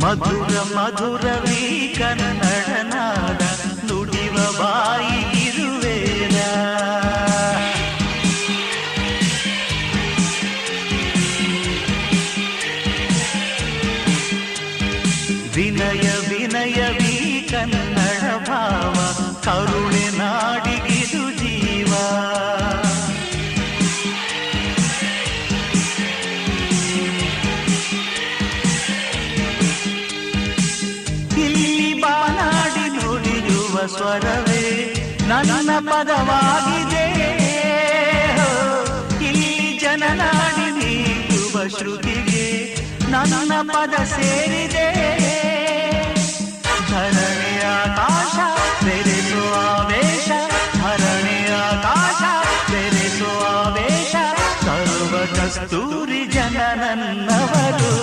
ಮಧುರ ಮಧುರವೀ ಕನ್ನಡ ನಾಡ ನುಡಿವ ಬಾಯಿಗಿರುವೇರ. ವಿನಯ ವಿನಯವೀ ಕನ್ನಡ ಭಾವ ಕರುಣೆ ನಾಡಿಗಿದು ಜೀವ. ಇಲ್ಲಿ ಬಾನಾಡಿ ನುಡಿಯುವ ಸ್ವರವೇ ನನ್ನ ಪದವಾಗಿದೆ. ಇಲ್ಲಿ ಜನನಾಡಿ ನೀಡುವ ಶ್ರುತಿಗೆ ನನ್ನ ಪದ ಸೇರಿದೆ. ಧರಣಿಯ ಆಕಾಶ ಬೆರೆಸು ಆವೇಶ, ಧರಣಿಯ ಆಕಾಶ ಬೆರೆಸು ಆವೇಶ. ಸರ್ವ ಕಸ್ತೂರಿ ಜನ ನನ್ನವರು